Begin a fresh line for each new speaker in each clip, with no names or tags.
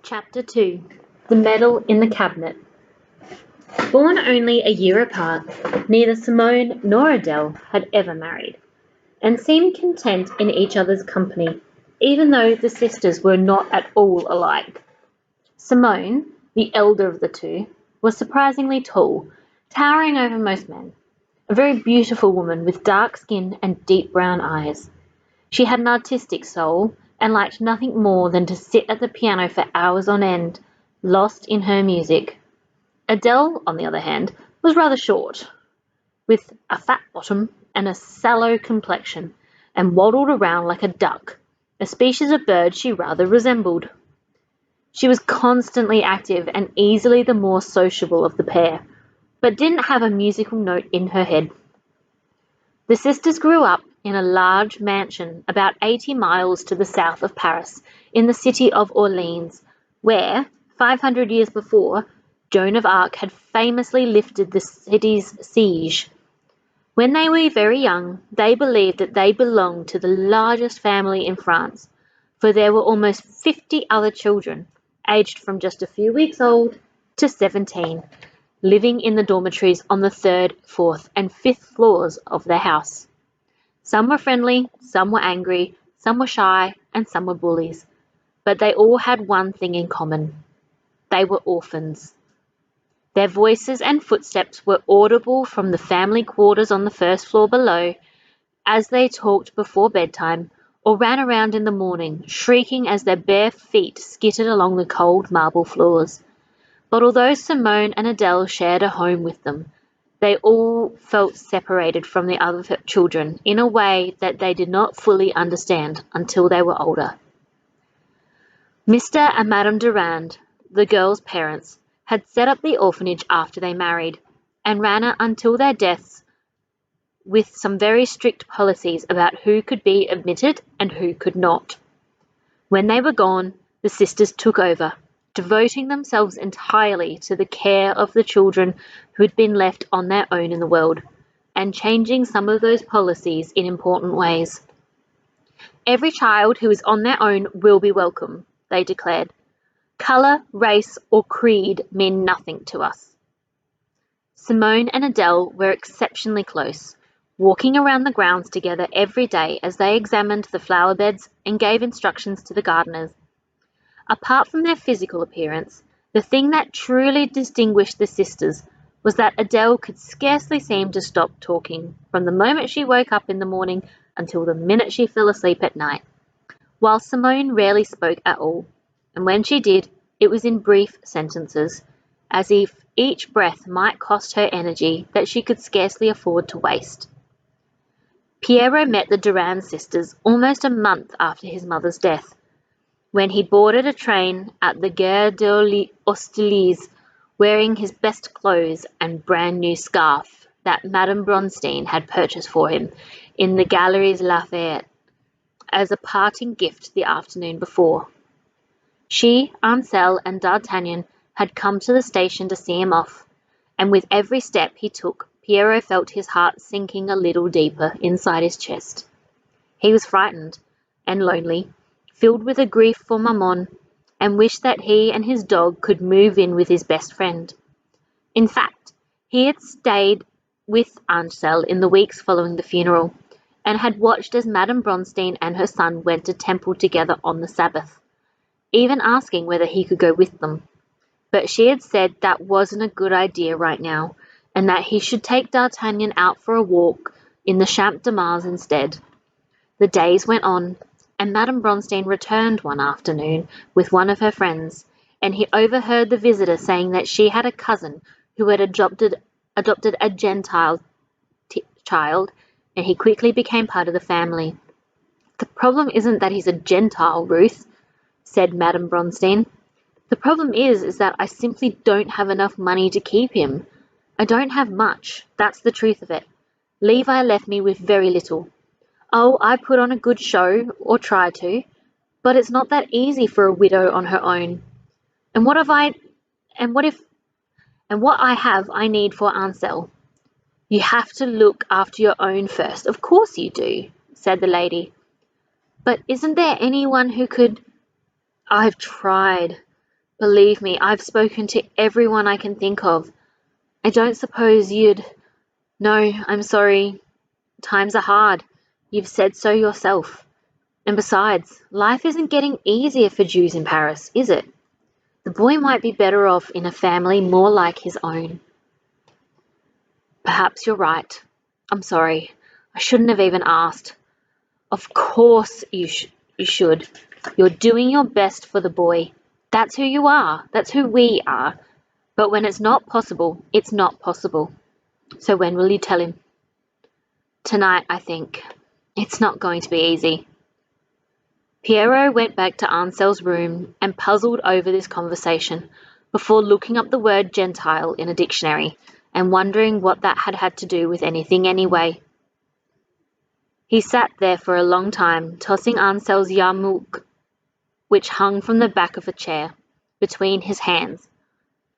Chapter 2. The Medal in the Cabinet. Born only a year apart, neither Simone nor Adele had ever married, and seemed content in each other's company, even though the sisters were not at all alike. Simone, the elder of the two, was surprisingly tall, towering over most men, a very beautiful woman with dark skin and deep brown eyes. She had an artistic soul, and liked nothing more than to sit at the piano for hours on end, lost in her music. Adele, on the other hand, was rather short, with a fat bottom and a sallow complexion, and waddled around like a duck, a species of bird she rather resembled. She was constantly active and easily the more sociable of the pair, but didn't have a musical note in her head. The sisters grew up in a large mansion about 80 miles to the south of Paris, in the city of Orleans, where, 500 years before, Joan of Arc had famously lifted the city's siege. When they were very young, they believed that they belonged to the largest family in France, for there were almost 50 other children, aged from just a few weeks old to 17, living in the dormitories on the 3rd, 4th, and 5th floors of their house. Some were friendly, some were angry, some were shy, and some were bullies. But they all had one thing in common. They were orphans. Their voices and footsteps were audible from the family quarters on the 1st floor below, as they talked before bedtime, or ran around in the morning, shrieking as their bare feet skittered along the cold marble floors. But although Simone and Adele shared a home with them, they all felt separated from the other children in a way that they did not fully understand until they were older. Mr. and Madame Durand, the girls' parents, had set up the orphanage after they married, and ran it until their deaths with some very strict policies about who could be admitted and who could not. When they were gone, the sisters took over, devoting themselves entirely to the care of the children who had been left on their own in the world, and changing some of those policies in important ways. Every child who is on their own will be welcome, they declared. Colour, race, or creed mean nothing to us. Simone and Adele were exceptionally close, walking around the grounds together every day as they examined the flower beds and gave instructions to the gardeners. Apart from their physical appearance, the thing that truly distinguished the sisters was that Adele could scarcely seem to stop talking from the moment she woke up in the morning until the minute she fell asleep at night, while Simone rarely spoke at all, and when she did, it was in brief sentences, as if each breath might cost her energy that she could scarcely afford to waste. Piero met the Durand sisters almost a month after his mother's death, when he boarded a train at the Gare des Hostiliers, wearing his best clothes and brand-new scarf that Madame Bronstein had purchased for him in the Galeries Lafayette as a parting gift the afternoon before. She, Ansel, and D'Artagnan had come to the station to see him off, and with every step he took, Piero felt his heart sinking a little deeper inside his chest. He was frightened and lonely, filled with a grief for Maman, and wished that he and his dog could move in with his best friend. In fact, he had stayed with Ansel in the weeks following the funeral, and had watched as Madame Bronstein and her son went to temple together on the Sabbath, even asking whether he could go with them. But she had said that wasn't a good idea right now, and that he should take D'Artagnan out for a walk in the Champ de Mars instead. The days went on, and Madame Bronstein returned one afternoon with one of her friends, and he overheard the visitor saying that she had a cousin who had adopted a Gentile child, and he quickly became part of the family. "The problem isn't that he's a Gentile, Ruth," said Madame Bronstein. "The problem is that I simply don't have enough money to keep him. I don't have much, that's the truth of it. Levi left me with very little. Oh, I put on a good show, or try to, but it's not that easy for a widow on her own. And what I have I need for Ansel." "You have to look after your own first, of course you do," said the lady. "But isn't there anyone who could—" "I've tried. Believe me, I've spoken to everyone I can think of. I don't suppose you'd... No, I'm sorry. Times are hard. You've said so yourself. And besides, life isn't getting easier for Jews in Paris, is it? The boy might be better off in a family more like his own. Perhaps you're right. I'm sorry. I shouldn't have even asked. Of course you should. You're doing your best for the boy. That's who you are. That's who we are. But when it's not possible, it's not possible. So when will you tell him? Tonight, I think. It's not going to be easy. Pierrot went back to Ansel's room and puzzled over this conversation before looking up the word Gentile in a dictionary and wondering what that had to do with anything anyway. He sat there for a long time, tossing Ansel's yarmulke, which hung from the back of a chair, between his hands.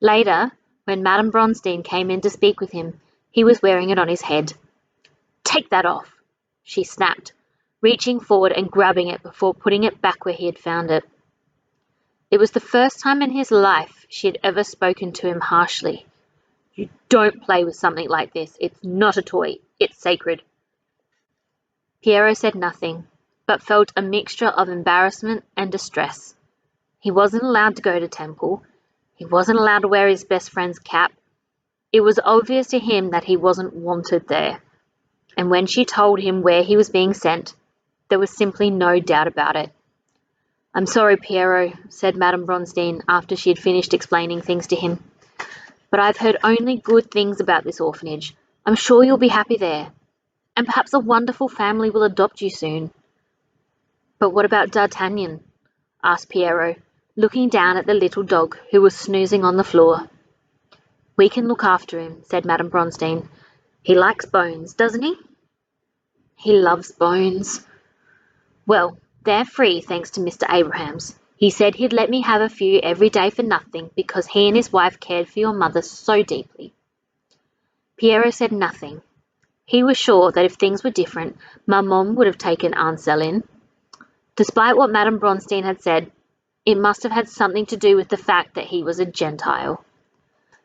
Later, when Madame Bronstein came in to speak with him, he was wearing it on his head. "Take that off," she snapped, reaching forward and grabbing it before putting it back where he had found it. It was the first time in his life she had ever spoken to him harshly. "You don't play with something like this. It's not a toy. It's sacred." Pierrot said nothing, but felt a mixture of embarrassment and distress. He wasn't allowed to go to temple. He wasn't allowed to wear his best friend's cap. It was obvious to him that he wasn't wanted there. And when she told him where he was being sent, there was simply no doubt about it. "I'm sorry, Pierrot," said Madame Bronstein after she had finished explaining things to him. "But I've heard only good things about this orphanage. I'm sure you'll be happy there. And perhaps a wonderful family will adopt you soon." "But what about D'Artagnan?" asked Pierrot, looking down at the little dog who was snoozing on the floor. "We can look after him," said Madame Bronstein. "He likes bones, doesn't he?" "He loves bones." "Well, they're free thanks to Mr. Abrahams. He said he'd let me have a few every day for nothing because he and his wife cared for your mother so deeply." Pierrot said nothing. He was sure that if things were different, Maman would have taken Ansel in. Despite what Madame Bronstein had said, it must have had something to do with the fact that he was a Gentile.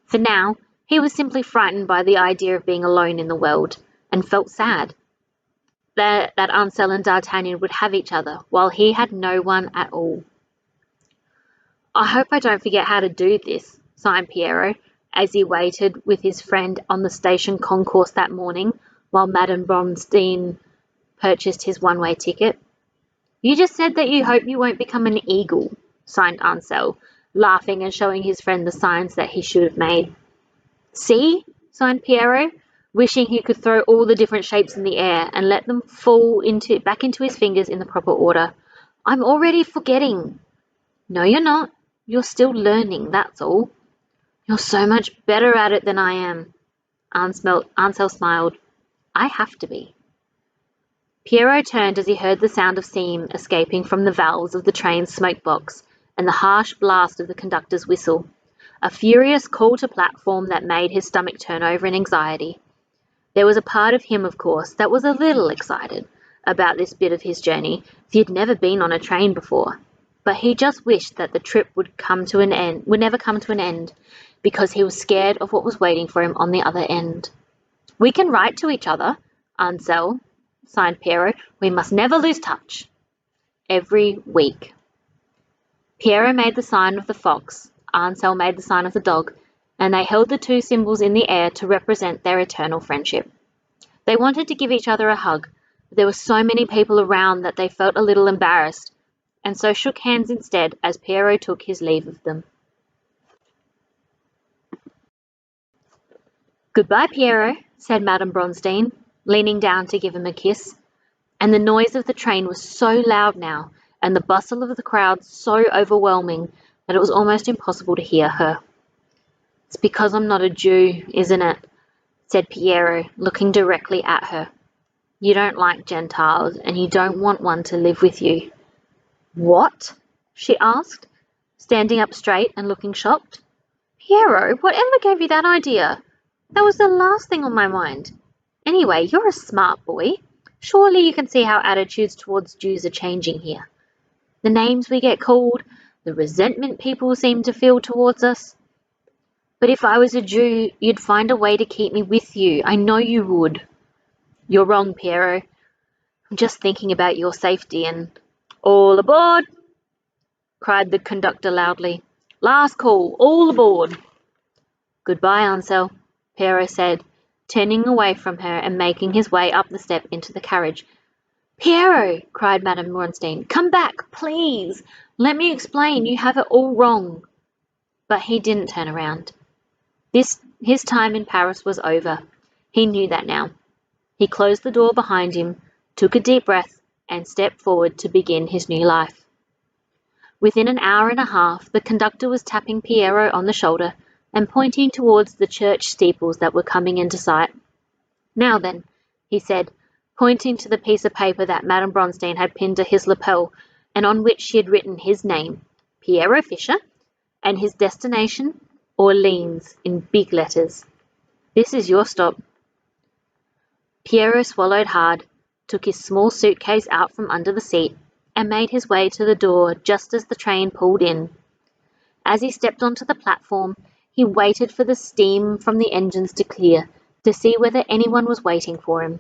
For now, he was simply frightened by the idea of being alone in the world, and felt sad that Ansel and D'Artagnan would have each other, while he had no one at all. "I hope I don't forget how to do this," sighed Pierrot, as he waited with his friend on the station concourse that morning, while Madame Bronstein purchased his one-way ticket. "You just said that you hope you won't become an eagle," sighed Ansel, laughing and showing his friend the signs that he should have made. "See?" sighed Pierrot, wishing he could throw all the different shapes in the air and let them fall back into his fingers in the proper order. "I'm already forgetting." "No, you're not. You're still learning, that's all." "You're so much better at it than I am." Ansel smiled. "I have to be." Pierrot turned as he heard the sound of steam escaping from the valves of the train's smoke box and the harsh blast of the conductor's whistle, a furious call to platform that made his stomach turn over in anxiety. There was a part of him, of course, that was a little excited about this bit of his journey, as he had never been on a train before. But he just wished that the trip would never come to an end, because he was scared of what was waiting for him on the other end. "We can write to each other, Ansel," sighed Pierrot. "We must never lose touch." "Every week." Pierrot made the sign of the fox, Ansel made the sign of the dog, and they held the two symbols in the air to represent their eternal friendship. They wanted to give each other a hug, but there were so many people around that they felt a little embarrassed, and so shook hands instead as Pierrot took his leave of them. "Goodbye, Pierrot," said Madame Bronstein, leaning down to give him a kiss. And the noise of the train was so loud now, and the bustle of the crowd so overwhelming, that it was almost impossible to hear her. "It's because I'm not a Jew, isn't it?" said Pierrot, looking directly at her. "You don't like Gentiles, and you don't want one to live with you." "What?" she asked, standing up straight and looking shocked. "Pierrot, whatever gave you that idea? That was the last thing on my mind. Anyway, you're a smart boy. Surely you can see how attitudes towards Jews are changing here. The names we get called, the resentment people seem to feel towards us. But if I was a Jew, you'd find a way to keep me with you. I know you would. You're wrong, Piero. I'm just thinking about your safety and... All aboard! Cried the conductor loudly. Last call, all aboard! Goodbye, Ansel, Piero said, turning away from her and making his way up the step into the carriage. Piero, cried Madame Bronstein, come back, please. Let me explain, you have it all wrong. But he didn't turn around. His time in Paris was over. He knew that now. He closed the door behind him, took a deep breath, and stepped forward to begin his new life. Within an hour and a half, the conductor was tapping Piero on the shoulder and pointing towards the church steeples that were coming into sight. Now then, he said, pointing to the piece of paper that Madame Bronstein had pinned to his lapel and on which she had written his name, Piero Fischer, and his destination, Orleans, in big letters. This is your stop. Piero swallowed hard, took his small suitcase out from under the seat, and made his way to the door just as the train pulled in. As he stepped onto the platform, he waited for the steam from the engines to clear, to see whether anyone was waiting for him.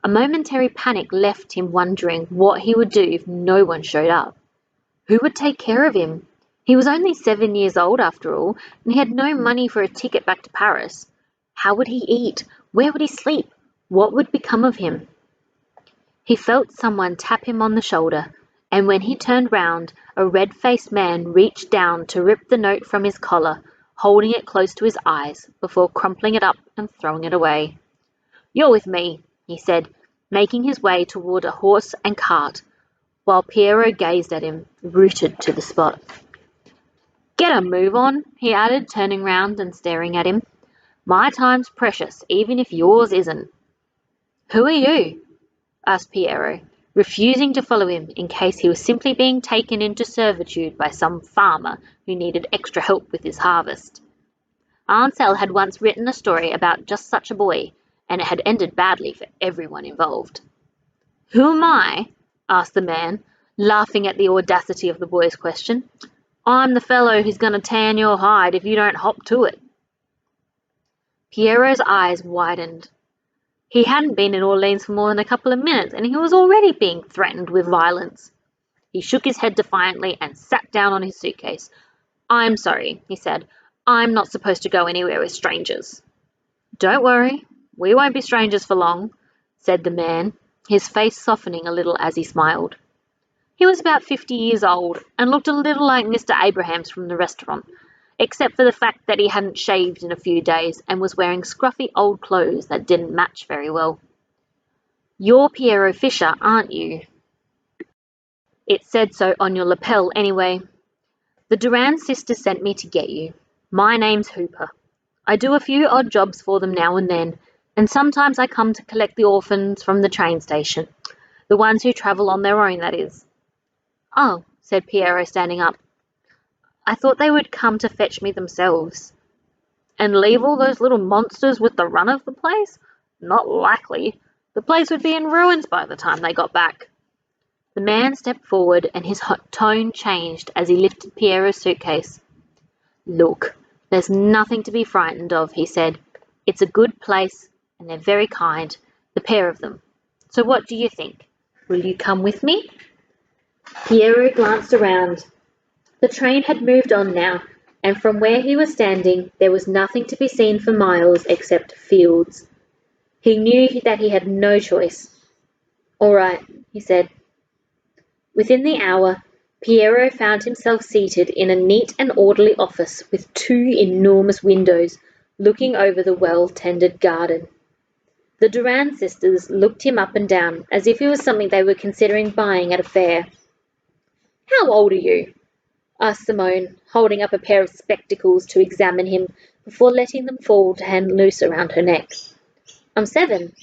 A momentary panic left him wondering what he would do if no one showed up. Who would take care of him? He was only 7 years old after all, and he had no money for a ticket back to Paris. How would he eat? Where would he sleep? What would become of him? He felt someone tap him on the shoulder, and when he turned round, a red-faced man reached down to rip the note from his collar, holding it close to his eyes before crumpling it up and throwing it away. You're with me, he said, making his way toward a horse and cart, while Piero gazed at him, rooted to the spot. Get a move on, he added, turning round and staring at him. My time's precious, even if yours isn't. Who are you? Asked Piero, refusing to follow him in case he was simply being taken into servitude by some farmer who needed extra help with his harvest. Ansel had once written a story about just such a boy, and it had ended badly for everyone involved. Who am I? Asked the man, laughing at the audacity of the boy's question. I'm the fellow who's going to tan your hide if you don't hop to it. Piero's eyes widened. He hadn't been in Orleans for more than a couple of minutes, and he was already being threatened with violence. He shook his head defiantly and sat down on his suitcase. I'm sorry, he said. I'm not supposed to go anywhere with strangers. Don't worry, we won't be strangers for long, said the man, his face softening a little as he smiled. He was about 50 years old and looked a little like Mr. Abrahams from the restaurant, except for the fact that he hadn't shaved in a few days and was wearing scruffy old clothes that didn't match very well. You're Piero Fischer, aren't you? It said so on your lapel anyway. The Durand sisters sent me to get you. My name's Hooper. I do a few odd jobs for them now and then, and sometimes I come to collect the orphans from the train station. The ones who travel on their own, that is. Oh, said Piero, standing up. I thought they would come to fetch me themselves. And leave all those little monsters with the run of the place? Not likely. The place would be in ruins by the time they got back. The man stepped forward and his tone changed as he lifted Piero's suitcase. Look, there's nothing to be frightened of, he said. It's a good place and they're very kind, the pair of them. So what do you think? Will you come with me? Piero glanced around. The train had moved on now, and from where he was standing there was nothing to be seen for miles except fields. He knew that he had no choice. All right, he said. Within the hour, Piero found himself seated in a neat and orderly office with 2 enormous windows looking over the well-tended garden. The Durand sisters looked him up and down as if he was something they were considering buying at a fair. How old are you? Asked Simone, holding up a pair of spectacles to examine him before letting them fall to hang loose around her neck. I'm 7,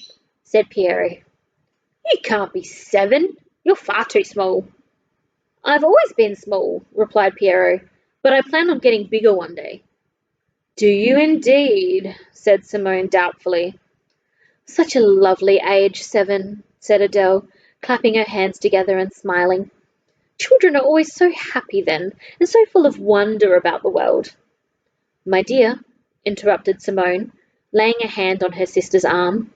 said Piero. You can't be 7. You're far too small. I've always been small, replied Piero, but I plan on getting bigger one day. Do you indeed? Said Simone doubtfully. Such a lovely age, 7, said Adele, clapping her hands together and smiling. Children are always so happy then, and so full of wonder about the world. My dear, interrupted Simone, laying a hand on her sister's arm,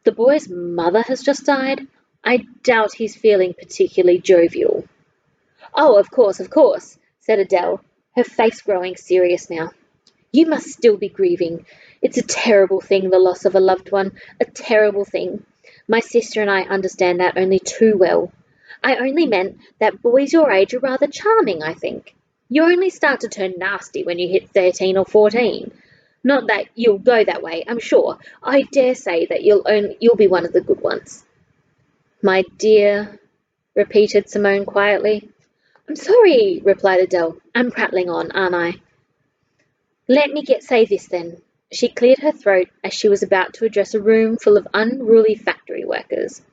the boy's mother has just died. I doubt he's feeling particularly jovial. Oh, of course, said Adele, her face growing serious now. You must still be grieving. It's a terrible thing, the loss of a loved one, a terrible thing. My sister and I understand that only too well. I only meant that boys your age are rather charming, I think. You only start to turn nasty when you hit 13 or 14. Not that you'll go that way, I'm sure. I dare say that you'll be one of the good ones. My dear, repeated Simone quietly. I'm sorry, replied Adele. I'm prattling on, aren't I? Let me say this then. She cleared her throat as she was about to address a room full of unruly factory workers.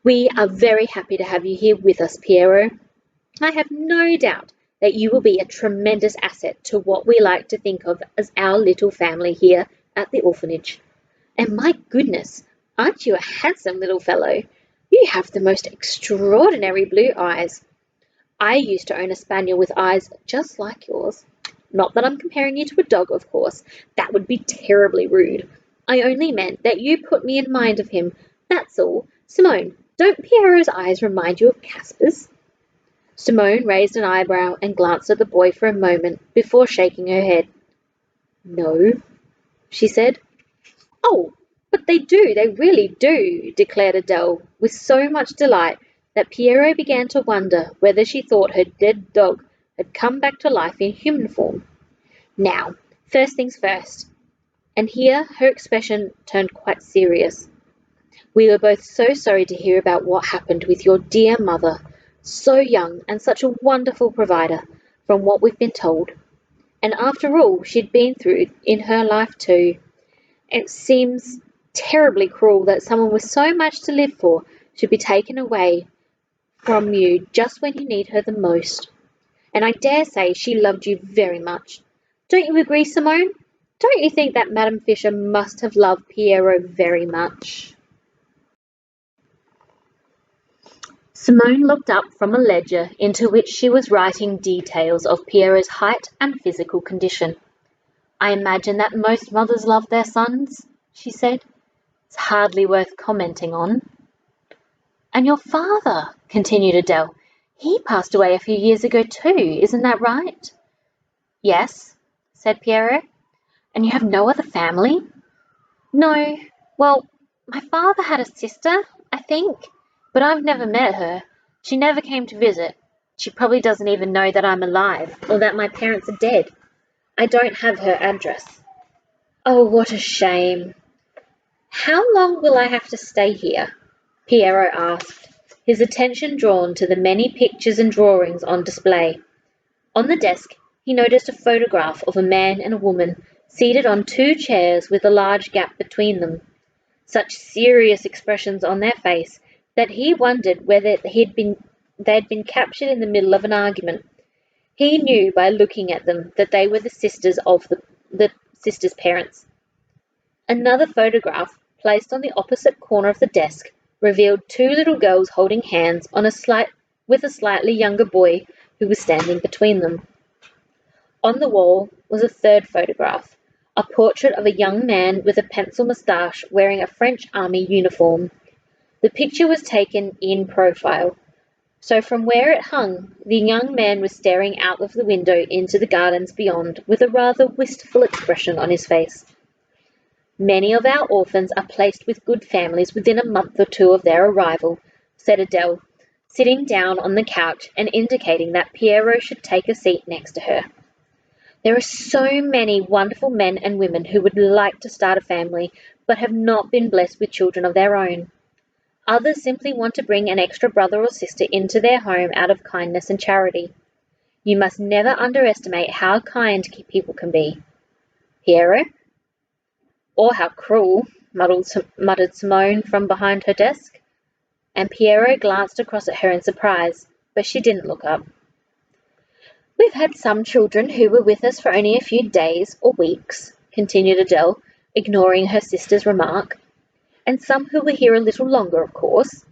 We are very happy to have you here with us, Piero. I have no doubt that you will be a tremendous asset to what we like to think of as our little family here at the orphanage. And my goodness, aren't you a handsome little fellow? You have the most extraordinary blue eyes. I used to own a spaniel with eyes just like yours. Not that I'm comparing you to a dog, of course. That would be terribly rude. I only meant that you put me in mind of him. That's all. Simone, don't Piero's eyes remind you of Casper's? Simone raised an eyebrow and glanced at the boy for a moment before shaking her head. No, she said. Oh, but they do, they really do, declared Adele, with so much delight that Piero began to wonder whether she thought her dead dog had come back to life in human form. Now, first things first. And here her expression turned quite serious. We were both so sorry to hear about what happened with your dear mother, so young and such a wonderful provider, from what we've been told. And after all she'd been through in her life too. It seems terribly cruel that someone with so much to live for should be taken away from you just when you need her the most. And I dare say she loved you very much. Don't you agree, Simone? Don't you think that Madame Fisher must have loved Piero very much? Simone looked up from a ledger into which she was writing details of Piero's height and physical condition. I imagine that most mothers love their sons, she said. It's hardly worth commenting on. And your father, continued Adele. He passed away a few years ago too, isn't that right? Yes, said Piero. And you have no other family? No. Well, my father had a sister, I think, but I've never met her. She never came to visit. She probably doesn't even know that I'm alive or that my parents are dead. I don't have her address. Oh, what a shame. How long will I have to stay here? Piero asked, his attention drawn to the many pictures and drawings on display. On the desk, he noticed a photograph of a man and a woman seated on two chairs with a large gap between them. Such serious expressions on their face that he wondered whether they'd been captured in the middle of an argument. He knew by looking at them that they were the sisters of the sisters' parents. Another photograph, placed on the opposite corner of the desk, revealed two little girls holding hands with a slightly younger boy who was standing between them. On the wall was a third photograph, a portrait of a young man with a pencil moustache wearing a French army uniform. The picture was taken in profile, so from where it hung, the young man was staring out of the window into the gardens beyond with a rather wistful expression on his face. Many of our orphans are placed with good families within a month or two of their arrival, said Adele, sitting down on the couch and indicating that Piero should take a seat next to her. There are so many wonderful men and women who would like to start a family, but have not been blessed with children of their own. Others simply want to bring an extra brother or sister into their home out of kindness and charity. You must never underestimate how kind people can be. Piero? Or how cruel, muttered Simone from behind her desk. And Piero glanced across at her in surprise, but she didn't look up. We've had some children who were with us for only a few days or weeks, continued Adele, ignoring her sister's remark, and some who were here a little longer, of course.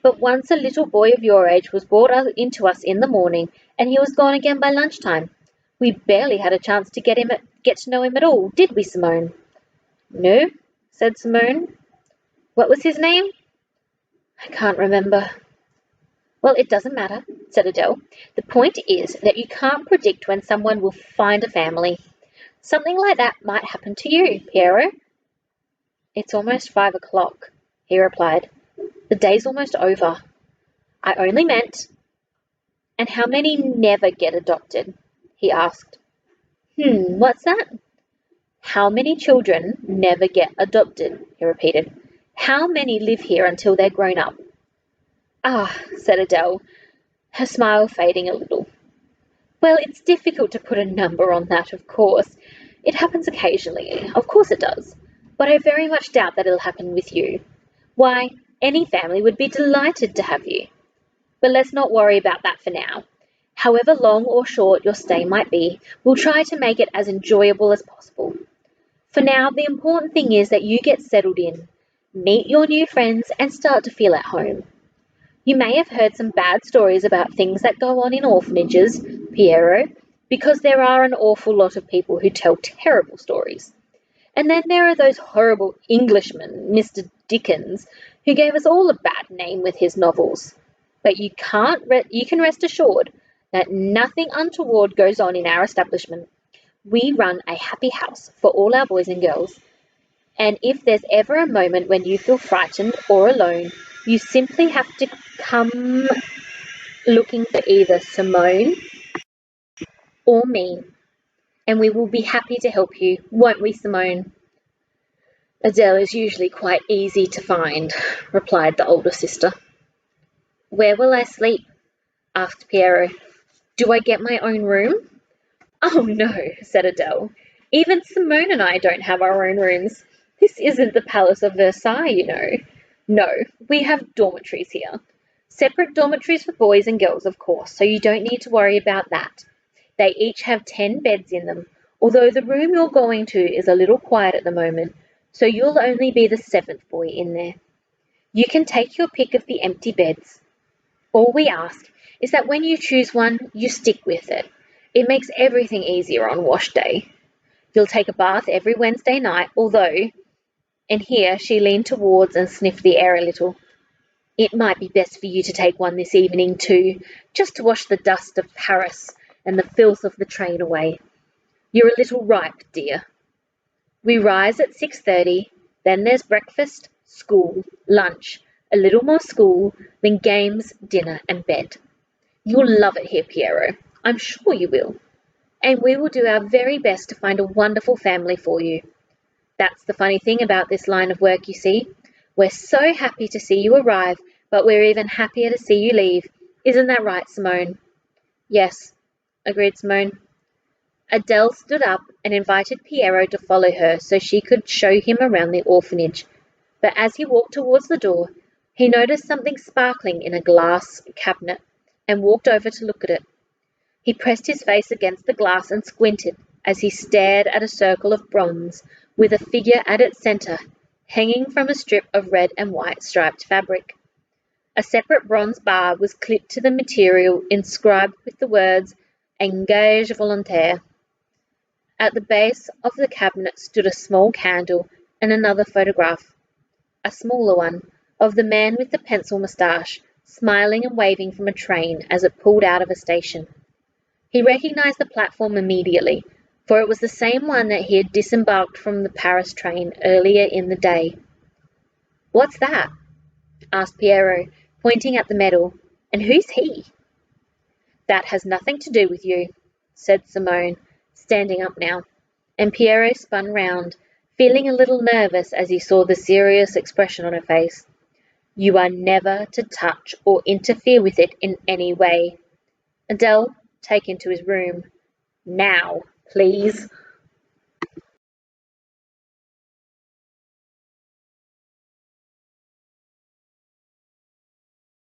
But once a little boy of your age was brought into us in the morning, and he was gone again by lunchtime. We barely had a chance to get to know him at all, did we, Simone?" "No," said Simone. "What was his name?" "I can't remember." "Well, it doesn't matter," said Adele. "The point is that you can't predict when someone will find a family. Something like that might happen to you, Piero." "It's almost 5 o'clock," he replied. "The day's almost over. I only meant—" "And how many never get adopted?" he asked. What's that?" "How many children never get adopted?" he repeated. "How many live here until they're grown up?" "Ah," said Adele, her smile fading a little. "Well, it's difficult to put a number on that, of course. It happens occasionally, of course it does. But I very much doubt that it'll happen with you. Why, any family would be delighted to have you. But let's not worry about that for now. However long or short your stay might be, we'll try to make it as enjoyable as possible. For now, the important thing is that you get settled in, meet your new friends, and start to feel at home. You may have heard some bad stories about things that go on in orphanages, Piero, because there are an awful lot of people who tell terrible stories. And then there are those horrible Englishmen, Mr. Dickens, who gave us all a bad name with his novels. But you can rest assured that nothing untoward goes on in our establishment. We run a happy house for all our boys and girls, and if there's ever a moment when you feel frightened or alone, you simply have to come looking for either Simone or me, and we will be happy to help you, won't we, Simone?" "Adele is usually quite easy to find," replied the older sister. "Where will I sleep?" asked Piero. "Do I get my own room?" "Oh, no," said Adele. "Even Simone and I don't have our own rooms. This isn't the Palace of Versailles, you know. No, we have dormitories here. Separate dormitories for boys and girls, of course, so you don't need to worry about that. They each have 10 beds in them, although the room you're going to is a little quiet at the moment, so you'll only be the 7th boy in there. You can take your pick of the empty beds. All we ask is that when you choose one, you stick with it. It makes everything easier on wash day. You'll take a bath every Wednesday night, although," and here she leaned towards and sniffed the air a little, "it might be best for you to take one this evening too, just to wash the dust of Paris and the filth of the train away. You're a little ripe, dear. We rise at 6:30, then there's breakfast, school, lunch, a little more school, then games, dinner, and bed. You'll love it here, Piero. I'm sure you will. And we will do our very best to find a wonderful family for you. That's the funny thing about this line of work, you see. We're so happy to see you arrive, but we're even happier to see you leave. Isn't that right, Simone?" "Yes," agreed Simone. Adele stood up and invited Piero to follow her so she could show him around the orphanage. But as he walked towards the door, he noticed something sparkling in a glass cabinet and walked over to look at it. He pressed his face against the glass and squinted as he stared at a circle of bronze with a figure at its centre, hanging from a strip of red and white striped fabric. A separate bronze bar was clipped to the material, inscribed with the words "Engage volontaire." At the base of the cabinet stood a small candle and another photograph, a smaller one, of the man with the pencil moustache, smiling and waving from a train as it pulled out of a station. He recognized the platform immediately, for it was the same one that he had disembarked from the Paris train earlier in the day. "What's that?" asked Piero, pointing at the medal. "And who's he?" "That has nothing to do with you," said Simone, standing up now, and Piero spun round, feeling a little nervous as he saw the serious expression on her face. "You are never to touch or interfere with it in any way. Adele, take him to his room. Now, please."